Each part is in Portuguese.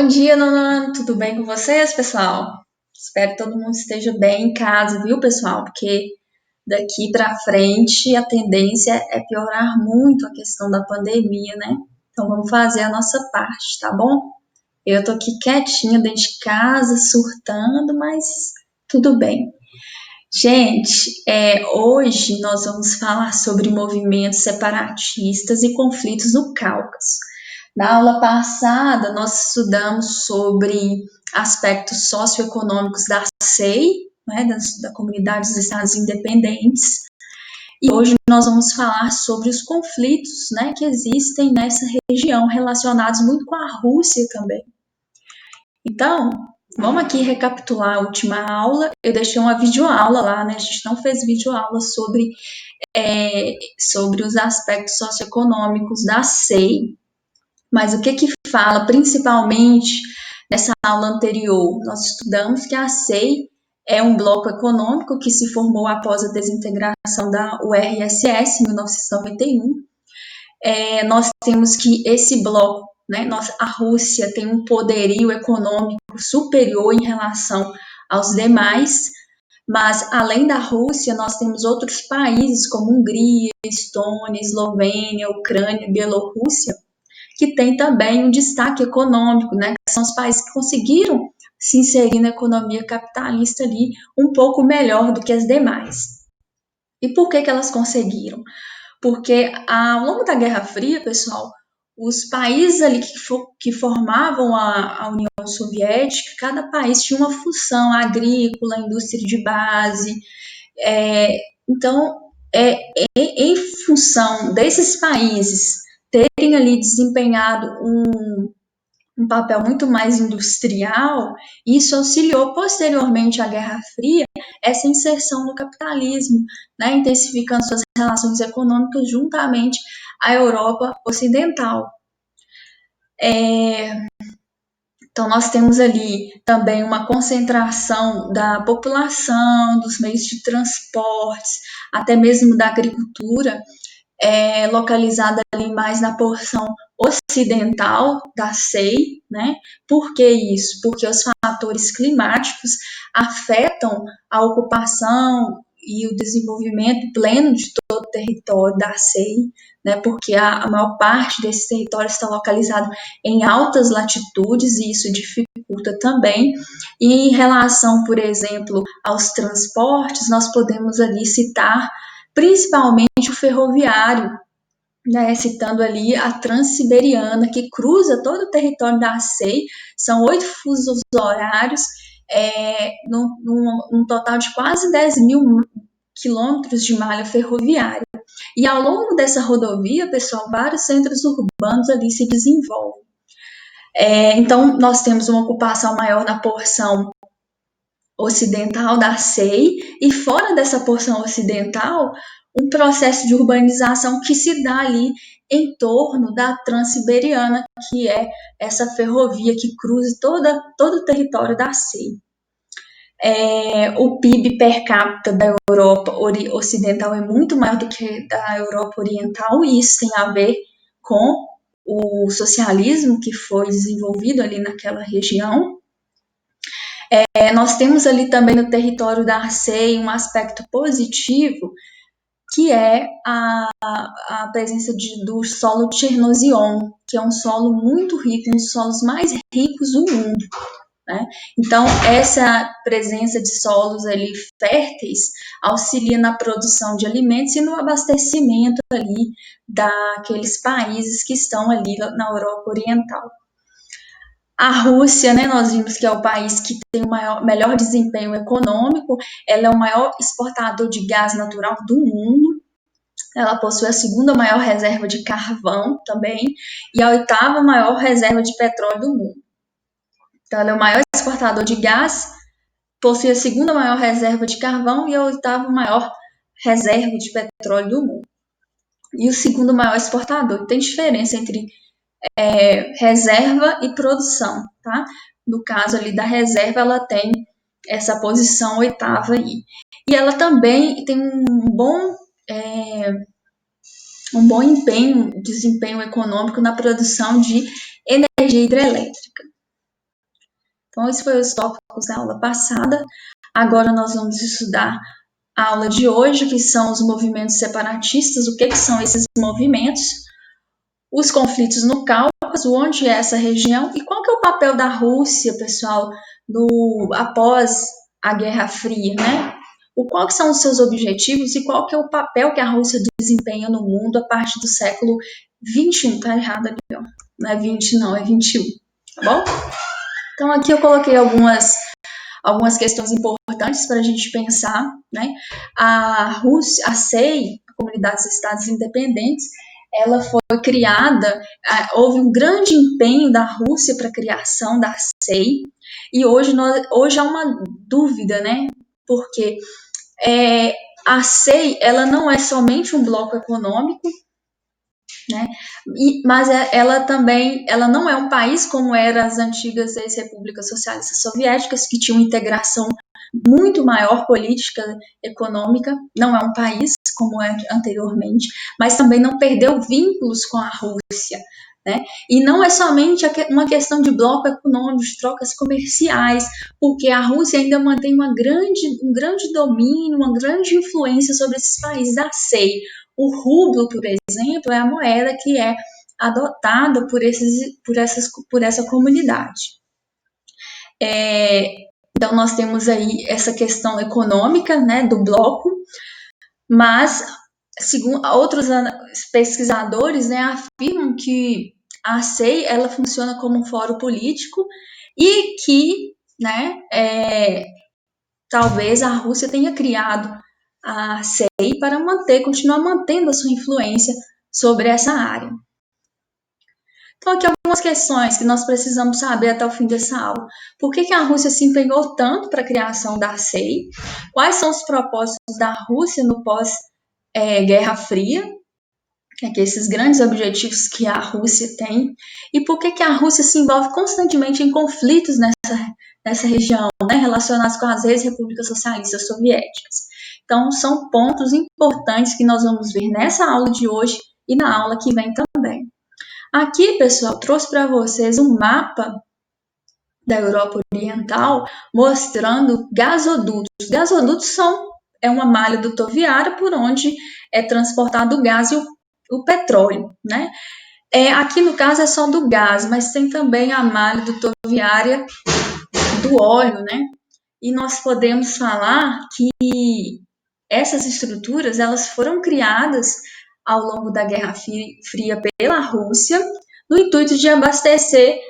Bom dia, Nonan. Tudo bem com vocês, pessoal? Espero que todo mundo esteja bem em casa, viu, pessoal? Porque daqui para frente a tendência é piorar muito a questão da pandemia, né? Então vamos fazer a nossa parte, tá bom? Eu tô aqui quietinha dentro de casa, surtando, mas tudo bem. Gente, hoje nós vamos falar sobre movimentos separatistas e conflitos no Cáucaso. Na aula passada, nós estudamos sobre aspectos socioeconômicos da SEI, né, da Comunidade dos Estados Independentes, e hoje nós vamos falar sobre os conflitos, né, que existem nessa região, relacionados muito com a Rússia também. Então, vamos aqui recapitular a última aula. Eu deixei uma videoaula lá, né? A gente não fez videoaula sobre os aspectos socioeconômicos da SEI. Mas o que fala principalmente nessa aula anterior? Nós estudamos que a SEI é um bloco econômico que se formou após a desintegração da URSS em 1991. Nós temos que esse bloco, né, a Rússia tem um poderio econômico superior em relação aos demais, mas além da Rússia, nós temos outros países como Hungria, Estônia, Eslovênia, Ucrânia, Bielorrússia, que tem também um destaque econômico, né, que são os países que conseguiram se inserir na economia capitalista ali um pouco melhor do que as demais. E por que elas conseguiram? Porque ao longo da Guerra Fria, pessoal, os países ali que formavam a União Soviética, cada país tinha uma função agrícola, indústria de base. Então, em função desses países terem ali desempenhado um papel muito mais industrial, isso auxiliou posteriormente à Guerra Fria essa inserção no capitalismo, né, intensificando suas relações econômicas juntamente à Europa Ocidental. Então, nós temos ali também uma concentração da população, dos meios de transportes, até mesmo da agricultura, localizada ali mais na porção ocidental da SEI, né? Por que isso? Porque os fatores climáticos afetam a ocupação e o desenvolvimento pleno de todo o território da SEI, né? Porque a maior parte desse território está localizado em altas latitudes e isso dificulta também. E em relação, por exemplo, aos transportes, nós podemos ali citar principalmente o ferroviário, né, citando ali a Transiberiana, que cruza todo o território da SEI, são 8 fusos horários, num total de quase 10 mil quilômetros de malha ferroviária. E ao longo dessa rodovia, pessoal, vários centros urbanos ali se desenvolvem. Então, nós temos uma ocupação maior na porção ocidental da SEI, e fora dessa porção ocidental, um processo de urbanização que se dá ali em torno da Transiberiana, que é essa ferrovia que cruza todo o território da SEI. O PIB per capita da Europa Ocidental é muito maior do que da Europa Oriental, e isso tem a ver com o socialismo que foi desenvolvido ali naquela região. Nós temos ali também no território da SEI um aspecto positivo, que é a presença do solo Chernozion, que é um solo muito rico, um dos solos mais ricos do mundo, né? Então, essa presença de solos ali férteis auxilia na produção de alimentos e no abastecimento ali daqueles países que estão ali na Europa Oriental. A Rússia, né, nós vimos que é o país que tem o melhor desempenho econômico, ela é o maior exportador de gás natural do mundo, ela possui a segunda maior reserva de carvão também, e a oitava maior reserva de petróleo do mundo. Então, ela é o maior exportador de gás, possui a segunda maior reserva de carvão e a oitava maior reserva de petróleo do mundo. E o segundo maior exportador. Tem diferença entre reserva e produção, tá? No caso ali da reserva, ela tem essa posição oitava aí. E ela também tem um bom desempenho econômico na produção de energia hidrelétrica. Então, esses foram os tópicos da aula passada. Agora nós vamos estudar a aula de hoje, que são os movimentos separatistas, o que são esses movimentos, os conflitos no Cáucaso, onde é essa região e qual que é o papel da Rússia, pessoal, após a Guerra Fria, né? Qual que são os seus objetivos e qual que é o papel que a Rússia desempenha no mundo a partir do século XXI, tá errado ali, ó. Não é 20 não, é 21, tá bom? Então aqui eu coloquei algumas questões importantes para a gente pensar, né? A Rússia, a SEI, a Comunidade dos Estados Independentes, ela foi criada, houve um grande empenho da Rússia para a criação da SEI, e hoje há uma dúvida, né? Porque a SEI, ela não é somente um bloco econômico, né? Mas ela também, ela não é um país como eram as antigas ex-repúblicas socialistas soviéticas, que tinham integração muito maior política, econômica, não é um país como é anteriormente, mas também não perdeu vínculos com a Rússia, né? E não é somente uma questão de bloco econômico, de trocas comerciais, porque a Rússia ainda mantém um grande domínio, uma grande influência sobre esses países da SEI. O rublo, por exemplo, é a moeda que é adotada por essa comunidade. Então, nós temos aí essa questão econômica, né, do bloco, mas, segundo outros pesquisadores, né, afirmam que a SEI, ela funciona como um fórum político e que, né, talvez a Rússia tenha criado a SEI para continuar mantendo a sua influência sobre essa área. Então, aqui algumas questões que nós precisamos saber até o fim dessa aula. Por que a Rússia se empenhou tanto para a criação da SEI? Quais são os propósitos da Rússia no pós-Guerra Fria? Que esses grandes objetivos que a Rússia tem. E por que a Rússia se envolve constantemente em conflitos nessa região, né, relacionados com as ex-repúblicas socialistas soviéticas? Então, são pontos importantes que nós vamos ver nessa aula de hoje e na aula que vem também. Aqui, pessoal, trouxe para vocês um mapa da Europa Oriental mostrando gasodutos. Gasodutos é uma malha dutoviária por onde é transportado o gás e o petróleo, né? Aqui no caso é só do gás, mas tem também a malha dutoviária do óleo, né? E nós podemos falar que essas estruturas elas foram criadas ao longo da Guerra Fria pela Rússia no intuito de abastecer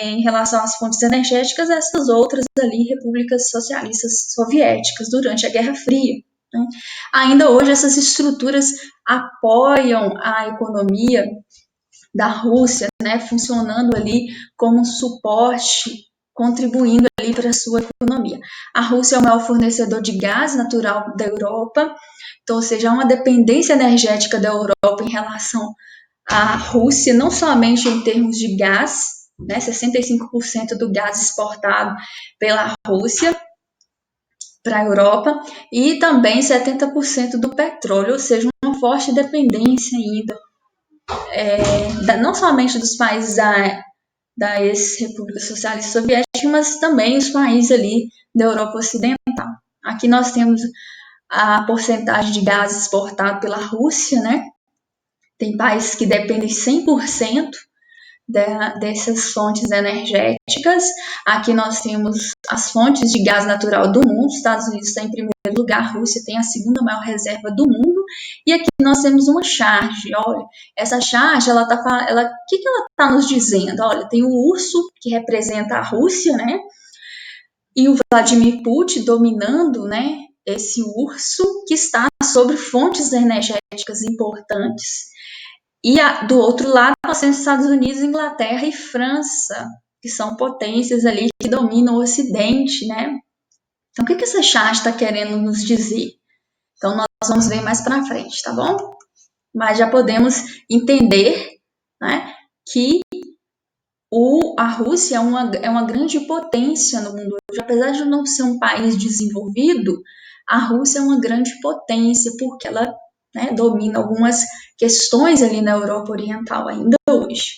em relação às fontes energéticas essas outras ali repúblicas socialistas soviéticas durante a Guerra Fria. Né? Ainda hoje essas estruturas apoiam a economia da Rússia, né, funcionando ali como um suporte, contribuindo ali para a sua economia. A Rússia é o maior fornecedor de gás natural da Europa, então, ou seja, há uma dependência energética da Europa em relação à Rússia, não somente em termos de gás, né, 65% do gás exportado pela Rússia para a Europa, e também 70% do petróleo, ou seja, uma forte dependência ainda não somente dos países da ex-República Socialista Soviética, mas também os países ali da Europa Ocidental. Aqui nós temos a porcentagem de gás exportado pela Rússia, né? Tem países que dependem 100% dessas fontes energéticas. Aqui nós temos as fontes de gás natural do mundo. Os Estados Unidos está em primeiro lugar, a Rússia tem a segunda maior reserva do mundo. E aqui nós temos uma charge. Olha, essa charge, o que ela está nos dizendo? Olha, tem o urso que representa a Rússia, né? E o Vladimir Putin dominando, né? Esse urso que está sobre fontes energéticas importantes. E do outro lado, nós temos Estados Unidos, Inglaterra e França, que são potências ali que dominam o Ocidente, né? Então, o que essa charge está querendo nos dizer? Então, nós vamos ver mais para frente, tá bom? Mas já podemos entender, né, que a Rússia é uma grande potência no mundo hoje. Apesar de não ser um país desenvolvido, a Rússia é uma grande potência, porque ela, né, domina algumas questões ali na Europa Oriental ainda hoje.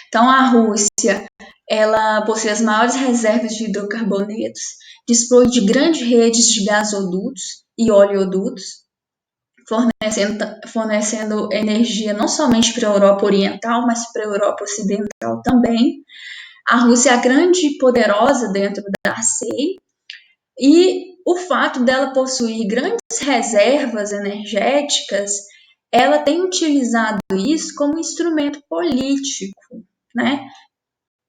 Então, a Rússia, ela possui as maiores reservas de hidrocarbonetos, dispõe de grandes redes de gasodutos e oleodutos, fornecendo energia não somente para a Europa Oriental, mas para a Europa Ocidental também. A Rússia é a grande e poderosa dentro da CEI, e o fato dela possuir grandes reservas energéticas, ela tem utilizado isso como instrumento político, né?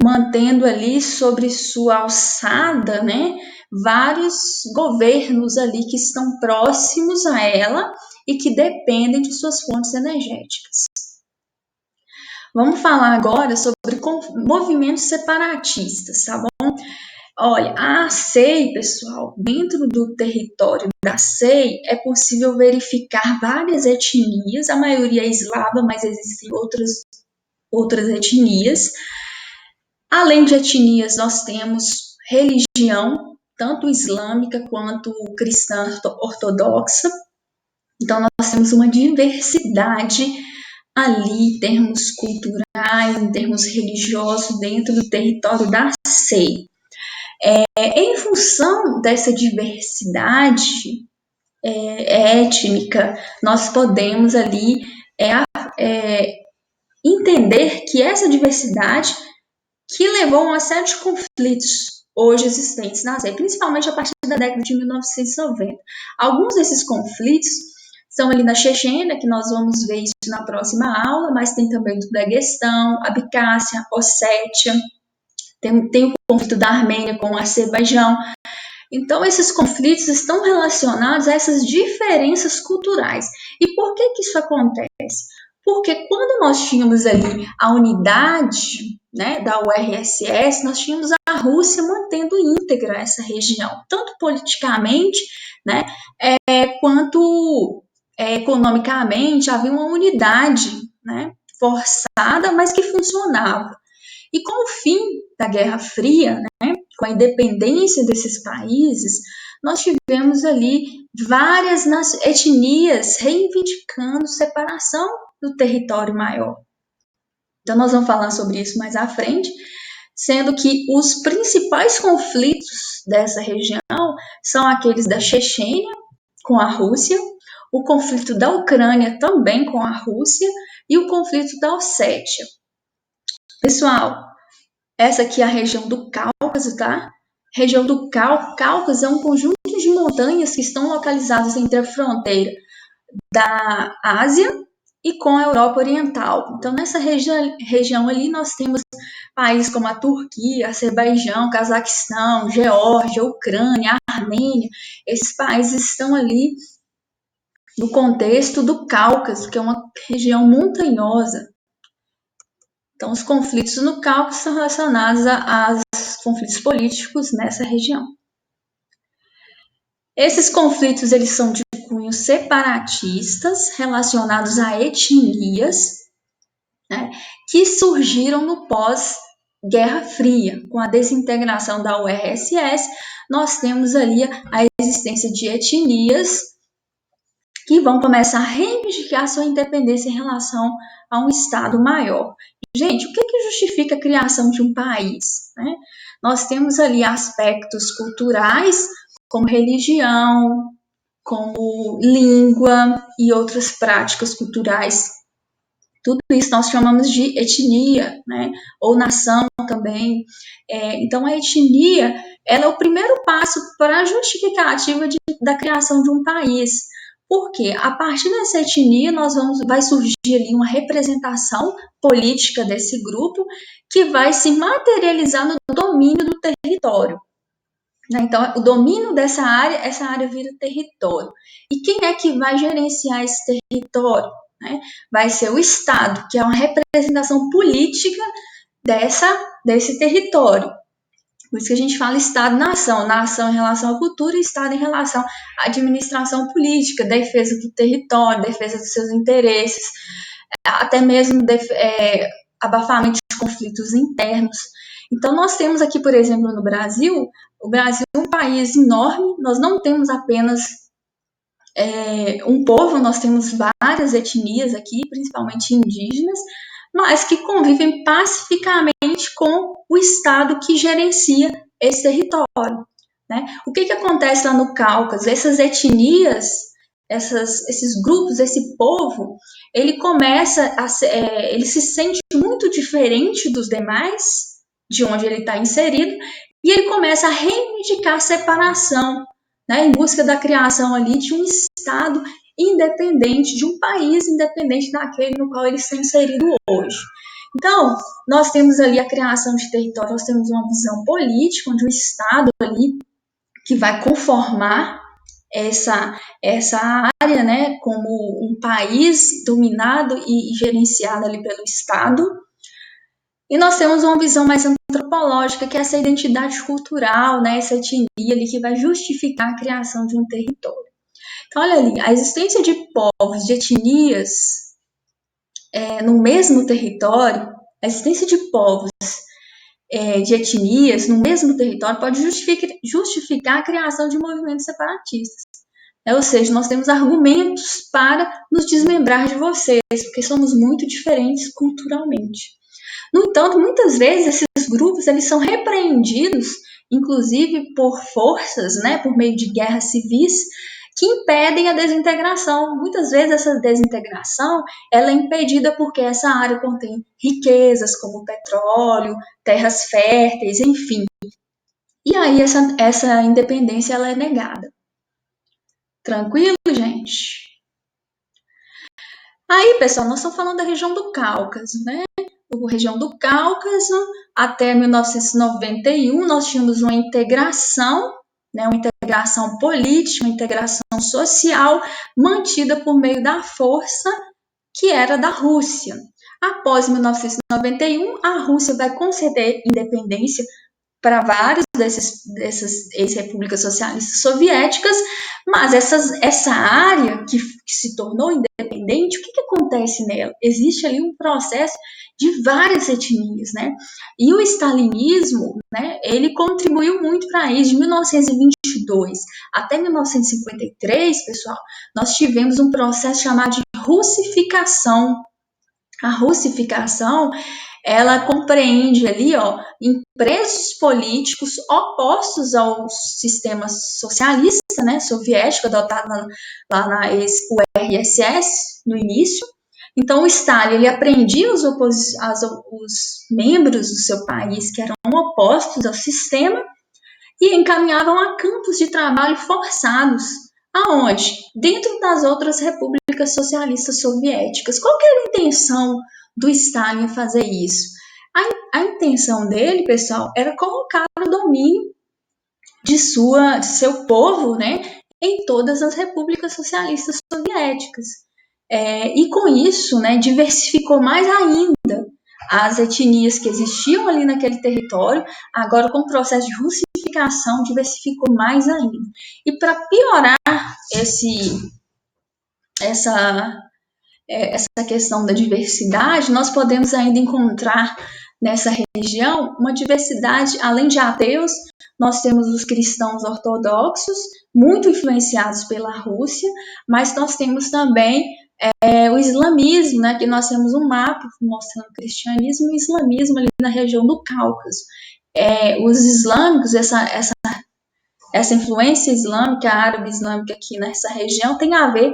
Mantendo ali sobre sua alçada, né, vários governos ali que estão próximos a ela e que dependem de suas fontes energéticas. Vamos falar agora sobre movimentos separatistas, tá bom? Olha, a CEI, pessoal, dentro do território da CEI é possível verificar várias etnias, a maioria é eslava, mas existem outras etnias. Além de etnias, nós temos religião, tanto islâmica quanto cristã ortodoxa. Então, nós temos uma diversidade ali, em termos culturais, em termos religiosos, dentro do território da CEI. Em função dessa diversidade étnica, nós podemos ali entender que essa diversidade que levou a uma série de conflitos hoje existentes na CEI, principalmente a partir da década de 1990. Alguns desses conflitos são ali na Chechênia, que nós vamos ver isso na próxima aula, mas tem também do Daguestão, Abcásia, Ossétia, tem o conflito da Armênia com o Azerbaijão. Então, esses conflitos estão relacionados a essas diferenças culturais. E por que isso acontece? Porque quando nós tínhamos ali a unidade, né, da URSS, nós tínhamos a Rússia mantendo íntegra essa região, tanto politicamente, né, quanto economicamente. Havia uma unidade, né, forçada, mas que funcionava. E com o fim da Guerra Fria, né, com a independência desses países, nós tivemos ali várias etnias reivindicando separação do território maior. Então, nós vamos falar sobre isso mais à frente, sendo que os principais conflitos dessa região são aqueles da Chechênia com a Rússia, o conflito da Ucrânia também com a Rússia e o conflito da Ossétia. Pessoal, essa aqui é a região do Cáucaso, tá? Região do Cáucaso é um conjunto de montanhas que estão localizadas entre a fronteira da Ásia e com a Europa Oriental. Então, nessa região ali, nós temos países como a Turquia, Azerbaijão, Cazaquistão, Geórgia, Ucrânia, Armênia. Esses países estão ali no contexto do Cáucaso, que é uma região montanhosa. Então, os conflitos no Cáucaso são relacionados aos conflitos políticos nessa região. Esses conflitos eles são de cunho separatistas, relacionados a etnias, né, que surgiram no pós-Guerra Fria. Com a desintegração da URSS, nós temos ali a existência de etnias que vão começar a reivindicar sua independência em relação a um Estado maior. Gente, o que justifica a criação de um país? Né? Nós temos ali aspectos culturais, como religião, como língua e outras práticas culturais. Tudo isso nós chamamos de etnia, né? Ou nação também. Então, a etnia ela é o primeiro passo para a justificativa da criação de um país. Porque a partir dessa etnia vai surgir ali uma representação política desse grupo que vai se materializar no domínio do território. Então, o domínio essa área vira território. E quem é que vai gerenciar esse território? Vai ser o Estado, que é uma representação política desse território. Por isso que a gente fala Estado-nação. Nação em relação à cultura e Estado em relação à administração política, defesa do território, defesa dos seus interesses, até mesmo abafamento de conflitos internos. Então, nós temos aqui, por exemplo, no Brasil, o Brasil é um país enorme, nós não temos apenas um povo, nós temos várias etnias aqui, principalmente indígenas, mas que convivem pacificamente com o Estado que gerencia esse território. Né? O que acontece lá no Cáucaso? Essas etnias, esses grupos, esse povo, ele começa ele se sente muito diferente dos demais, de onde ele está inserido, e ele começa a reivindicar separação, né, em busca da criação ali de um Estado independente, de um país independente daquele no qual ele está inserido hoje. Então, nós temos ali a criação de território, nós temos uma visão política, onde o Estado ali que vai conformar essa área, né, como um país dominado e gerenciado ali pelo Estado. E nós temos uma visão mais antropológica, que é essa identidade cultural, né, essa etnia ali que vai justificar a criação de um território. Então, olha ali, a existência de povos, de etnias no mesmo território, a existência de povos, de etnias no mesmo território pode justificar a criação de movimentos separatistas. Ou seja, nós temos argumentos para nos desmembrar de vocês, porque somos muito diferentes culturalmente. No entanto, muitas vezes esses grupos eles são repreendidos, inclusive por forças, né, por meio de guerras civis, que impedem a desintegração. Muitas vezes essa desintegração ela é impedida porque essa área contém riquezas como petróleo, terras férteis, enfim. E aí essa independência ela é negada. Tranquilo, gente? Aí, pessoal, nós estamos falando da região do Cáucaso, né? A região do Cáucaso, até 1991, nós tínhamos uma integração, né? Uma integração política, uma integração social, mantida por meio da força que era da Rússia. Após 1991, a Rússia vai conceder independência para várias dessas ex-repúblicas socialistas soviéticas, mas essa área que se tornou independente, o que acontece nela? Existe ali um processo de várias etnias, né? E o stalinismo, né, ele contribuiu muito para isso. De 1922 até 1953, pessoal, nós tivemos um processo chamado de russificação. A russificação ela compreende ali, presos políticos opostos ao sistema socialista, né, soviético, adotado lá na URSS no início. Então, o Stalin ele apreendia os membros do seu país que eram opostos ao sistema e encaminhavam a campos de trabalho forçados. Aonde? Dentro das outras repúblicas socialistas soviéticas. Qual que era a intenção do Stalin fazer isso? A intenção dele, pessoal, era colocar o domínio de seu povo, né, em todas as repúblicas socialistas soviéticas. E com isso, né, diversificou mais ainda as etnias que existiam ali naquele território, agora com o processo de russificação diversificou mais ainda. E para piorar essa questão da diversidade, nós podemos ainda encontrar nessa região uma diversidade, além de ateus, nós temos os cristãos ortodoxos, muito influenciados pela Rússia, mas nós temos também o islamismo, né, que nós temos um mapa mostrando o cristianismo e o islamismo ali na região do Cáucaso. Os islâmicos, essa influência islâmica, árabe islâmica aqui nessa região tem a ver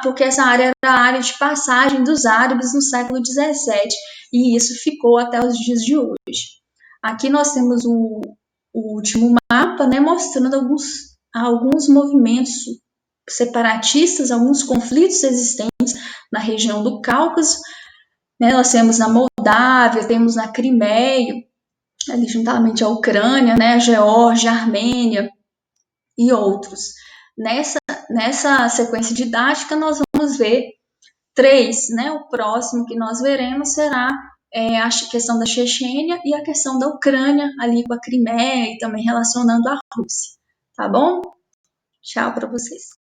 porque essa área era a área de passagem dos árabes no século XVII e isso ficou até os dias de hoje. Aqui nós temos o último mapa, né, mostrando alguns movimentos separatistas, alguns conflitos existentes na região do Cáucaso. Né, nós temos na Moldávia, temos na Crimeia, ali juntamente a Ucrânia, né, a Geórgia, a Armênia e outros. Nessa sequência didática, nós vamos ver 3, né? O próximo que nós veremos será a questão da Chechênia e a questão da Ucrânia, ali com a Crimeia e também relacionando a Rússia. Tá bom? Tchau para vocês.